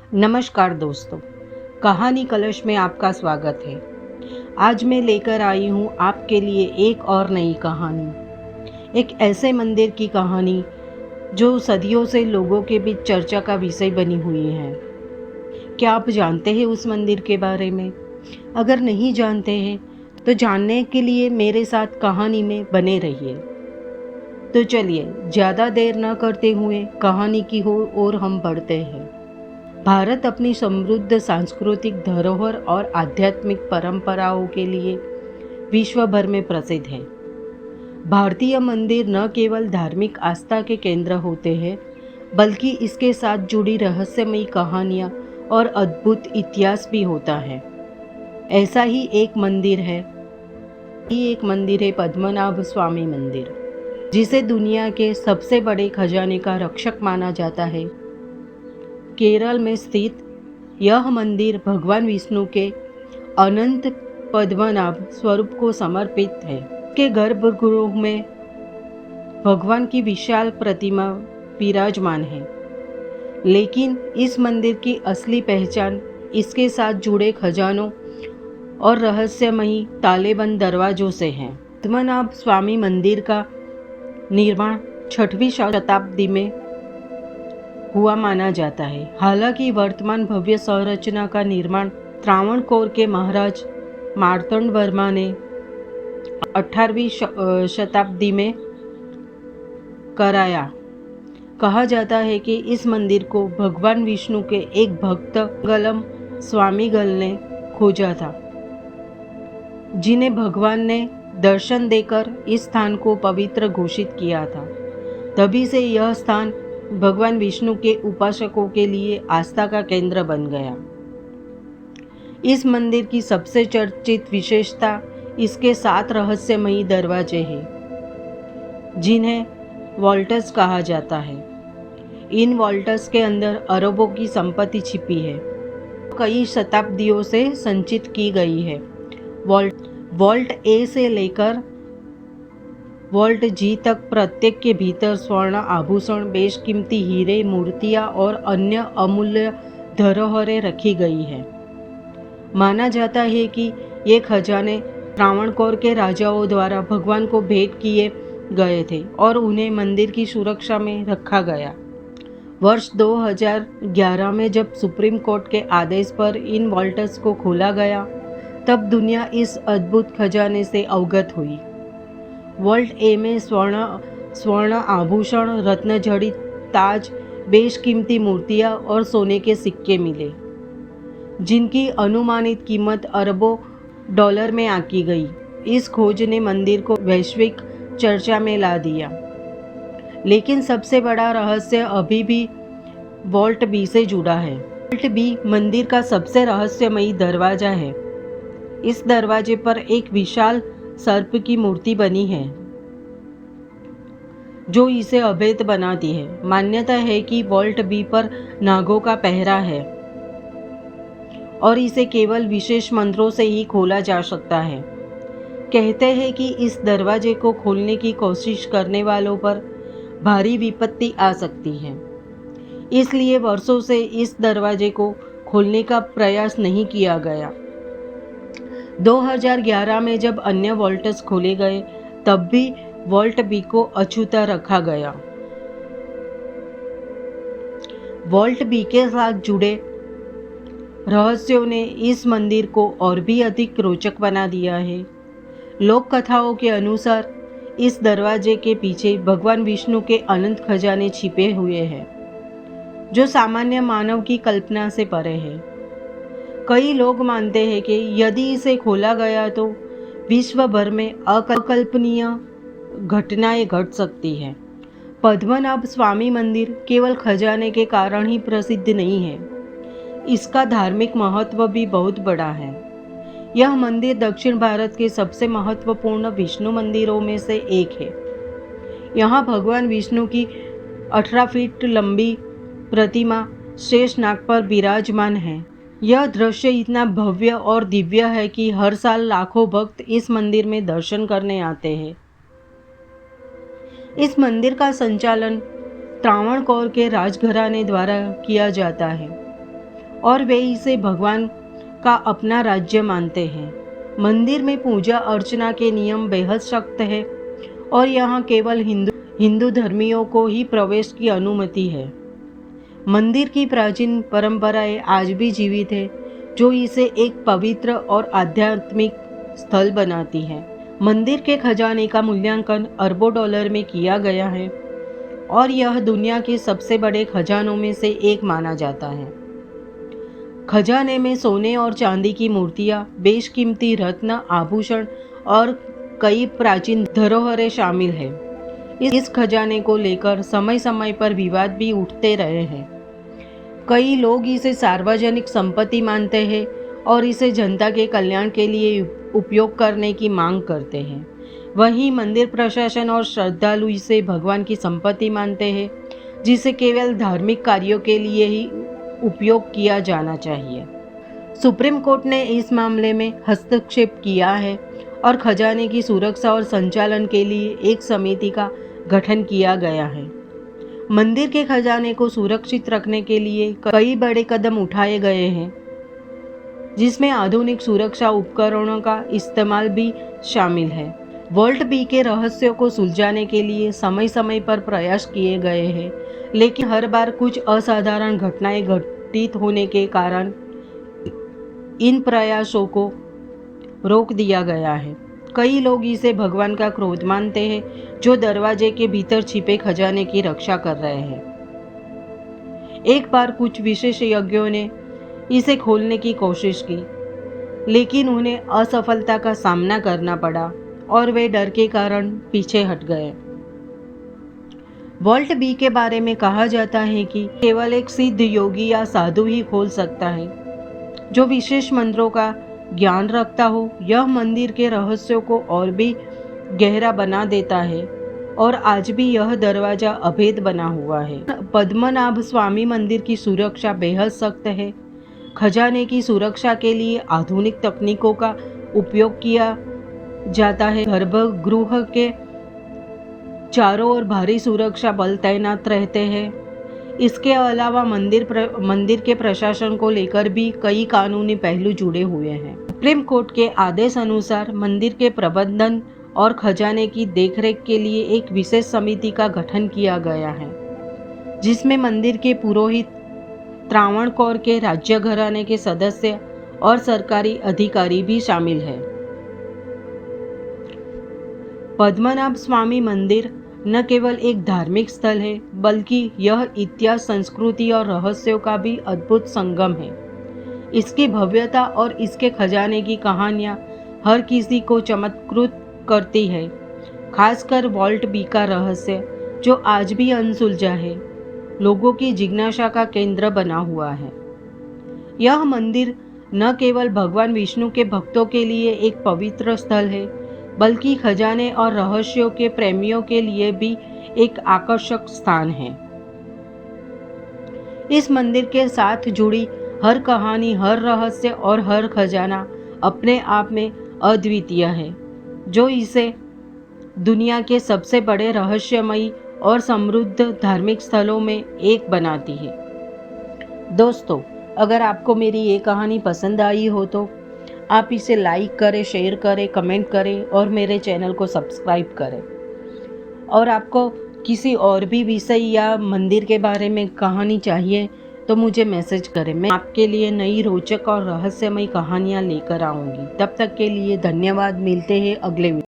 नमस्कार दोस्तों, कहानी कलश में आपका स्वागत है। आज मैं लेकर आई हूँ आपके लिए एक और नई कहानी। एक ऐसे मंदिर की कहानी जो सदियों से लोगों के बीच चर्चा का विषय बनी हुई है। क्या आप जानते हैं उस मंदिर के बारे में? अगर नहीं जानते हैं तो जानने के लिए मेरे साथ कहानी में बने रहिए। तो चलिए ज़्यादा देर न करते हुए कहानी की ओर हम बढ़ते हैं। भारत अपनी समृद्ध सांस्कृतिक धरोहर और आध्यात्मिक परंपराओं के लिए विश्व भर में प्रसिद्ध है। भारतीय मंदिर न केवल धार्मिक आस्था के केंद्र होते हैं, बल्कि इसके साथ जुड़ी रहस्यमयी कहानियाँ और अद्भुत इतिहास भी होता है। ऐसा ही एक मंदिर है पद्मनाभ स्वामी मंदिर, जिसे दुनिया के सबसे बड़े खजाने का रक्षक माना जाता है। केरल में स्थित यह मंदिर भगवान विष्णु के अनंत पद्मनाभ स्वरूप को समर्पित है। के गर्भगृह में भगवान की विशाल प्रतिमा विराजमान है, लेकिन इस मंदिर की असली पहचान इसके साथ जुड़े खजानों और रहस्यमयी तालेबंद दरवाजों से है। पद्मनाभ स्वामी मंदिर का निर्माण 6वीं शताब्दी में हुआ माना जाता है। हालांकि वर्तमान भव्य संरचना का निर्माण त्रावणकोर के महाराज मार्तंड वर्मा ने 18वीं शताब्दी में कराया। कहा जाता है कि इस मंदिर को भगवान विष्णु के एक भक्त गलम स्वामीगल ने खोजा था, जिन्हें भगवान ने दर्शन देकर इस स्थान को पवित्र घोषित किया था। तभी से यह स्थान भगवान विष्णु के उपासकों के लिए आस्था का केंद्र बन गया। इस मंदिर की सबसे चर्चित विशेषता इसके 7 रहस्यमयी दरवाजे हैं, जिन्हें वॉल्ट्स कहा जाता है। इन वॉल्ट्स के अंदर अरबों की संपत्ति छिपी है, कई शताब्दियों से संचित की गई है। वॉल्ट ए से लेकर वॉल्ट जी तक प्रत्येक के भीतर स्वर्ण आभूषण, बेशकीमती हीरे, मूर्तियां और अन्य अमूल्य धरोहरें रखी गई है। माना जाता है कि ये खजाने त्रावणकोर के राजाओं द्वारा भगवान को भेंट किए गए थे और उन्हें मंदिर की सुरक्षा में रखा गया। वर्ष 2011 में जब सुप्रीम कोर्ट के आदेश पर इन वॉल्ट्स को खोला गया, तब दुनिया इस अद्भुत खजाने से अवगत हुई। वॉल्ट ए में स्वर्ण आभूषण, रत्नजड़ित ताज, बेशकीमती मूर्तियां और सोने के सिक्के मिले, जिनकी अनुमानित कीमत अरबों डॉलर में आंकी गई। इस खोज ने मंदिर को वैश्विक चर्चा में ला दिया। लेकिन सबसे बड़ा रहस्य अभी भी वॉल्ट बी से जुड़ा है। वॉल्ट बी मंदिर का सबसे रहस्यमयी दरवाजा है। इस दरवाजे पर एक विशाल सर्प की मूर्ति बनी है, जो इसे अभेद बनाती है। मान्यता है कि वॉल्ट बी पर नागों का पहरा है और इसे केवल विशेष मंत्रों से ही खोला जा सकता है। कहते हैं कि इस दरवाजे को खोलने की कोशिश करने वालों पर भारी विपत्ति आ सकती है, इसलिए वर्षों से इस दरवाजे को खोलने का प्रयास नहीं किया गया। 2011 में जब अन्य वॉल्ट्स खोले गए, तब भी वॉल्ट बी को अछूता रखा गया। वॉल्ट बी के साथ जुड़े रहस्यों ने इस मंदिर को और भी अधिक रोचक बना दिया है। लोक कथाओं के अनुसार इस दरवाजे के पीछे भगवान विष्णु के अनंत खजाने छिपे हुए हैं, जो सामान्य मानव की कल्पना से परे है। कई लोग मानते हैं कि यदि इसे खोला गया तो विश्व भर में अकल्पनीय घटनाएं घट सकती हैं। पद्मनाभ स्वामी मंदिर केवल खजाने के कारण ही प्रसिद्ध नहीं है, इसका धार्मिक महत्व भी बहुत बड़ा है। यह मंदिर दक्षिण भारत के सबसे महत्वपूर्ण विष्णु मंदिरों में से एक है। यहाँ भगवान विष्णु की 18 फीट लंबी प्रतिमा शेष नाग पर विराजमान है। यह दृश्य इतना भव्य और दिव्य है कि हर साल लाखों भक्त इस मंदिर में दर्शन करने आते हैं। इस मंदिर का संचालन त्रावणकोर के राजघराने द्वारा किया जाता है। और वे इसे भगवान का अपना राज्य मानते हैं। मंदिर में पूजा अर्चना के नियम बेहद सख्त है और यहाँ केवल हिंदू धर्मियों को ही प्रवेश की अनुमति है। मंदिर की प्राचीन परंपराएं आज भी जीवित है, जो इसे एक पवित्र और आध्यात्मिक स्थल बनाती है। मंदिर के खजाने का मूल्यांकन अरबों डॉलर में किया गया है और यह दुनिया के सबसे बड़े खजानों में से एक माना जाता है। खजाने में सोने और चांदी की मूर्तियां, बेशकीमती रत्न, आभूषण और कई प्राचीन धरोहरें शामिल हैं। इस खजाने को लेकर समय समय पर विवाद भी उठते रहे हैं। कई लोग इसे सार्वजनिक संपत्ति मानते हैं और इसे जनता के कल्याण के लिए उपयोग करने की मांग करते हैं। वहीं मंदिर प्रशासन और श्रद्धालु इसे भगवान की संपत्ति मानते हैं, जिसे केवल धार्मिक कार्यों के लिए ही उपयोग किया जाना चाहिए। सुप्रीम कोर्ट ने इस मामले में हस्तक्षेप किया है और खजाने की सुरक्षा और संचालन के लिए एक समिति का गठन किया गया है। मंदिर के खजाने को सुरक्षित रखने के लिए कई बड़े कदम उठाए गए हैं, जिसमें आधुनिक सुरक्षा उपकरणों का इस्तेमाल भी शामिल है। वॉल्ट बी के रहस्यों को सुलझाने के लिए समय समय पर प्रयास किए गए हैं, लेकिन हर बार कुछ असाधारण घटनाएं घटित होने के कारण इन प्रयासों को रोक दिया गया है। कई लोग इसे भगवान का क्रोध मानते हैं, जो दरवाजे के भीतर छिपे खजाने की रक्षा कर रहे हैं। एक बार कुछ विशेषज्ञों ने इसे खोलने की कोशिश की, लेकिन उन्हें असफलता का सामना करना पड़ा और वे डर के कारण पीछे हट गए। वॉल्ट बी के बारे में कहा जाता है कि केवल एक सिद्ध योगी या साधु ही खोल सकता है, जो विशेष मंत्रों का ज्ञान रखता हो। यह मंदिर के रहस्यों को और भी गहरा बना देता है और आज भी यह दरवाजा अभेद बना हुआ है। पद्मनाभ स्वामी मंदिर की सुरक्षा बेहद सख्त है। खजाने की सुरक्षा के लिए आधुनिक तकनीकों का उपयोग किया जाता है। गर्भगृह के चारों ओर भारी सुरक्षा बल तैनात रहते हैं। इसके अलावा मंदिर के प्रशासन को लेकर भी कई कानूनी पहलू जुड़े हुए हैं। सुप्रीम कोर्ट के आदेश अनुसार मंदिर के प्रबंधन और खजाने की देखरेख के लिए एक विशेष समिति का गठन किया गया है, जिसमें मंदिर के पुरोहित, त्रावणकोर के राज्य घराने के सदस्य और सरकारी अधिकारी भी शामिल हैं। पद्मनाभ स्वामी मंदिर न केवल एक धार्मिक स्थल है, बल्कि यह इतिहास, संस्कृति और रहस्यों का भी अद्भुत संगम है। इसकी भव्यता और इसके खजाने की कहानियां हर किसी को चमत्कृत करती है, खासकर वॉल्ट बी का रहस्य, जो आज भी अनसुलझा है, लोगों की जिज्ञासा का केंद्र बना हुआ है। यह मंदिर न केवल भगवान विष्णु के भक्तों के लिए एक पवित्र स्थल है, बल्कि खजाने और रहस्यों के प्रेमियों के लिए भी एक आकर्षक स्थान है। इस मंदिर के साथ जुड़ी हर कहानी, हर रहस्य और हर खजाना अपने आप में अद्वितीय है, जो इसे दुनिया के सबसे बड़े रहस्यमयी और समृद्ध धार्मिक स्थलों में एक बनाती है। दोस्तों, अगर आपको मेरी ये कहानी पसंद आई हो तो आप इसे लाइक करें, शेयर करें, कमेंट करें और मेरे चैनल को सब्सक्राइब करें। और आपको किसी और भी विषय या मंदिर के बारे में कहानी चाहिए तो मुझे मैसेज करें। मैं आपके लिए नई रोचक और रहस्यमयी कहानियाँ लेकर आऊँगी। तब तक के लिए धन्यवाद। मिलते हैं अगले वीडियो।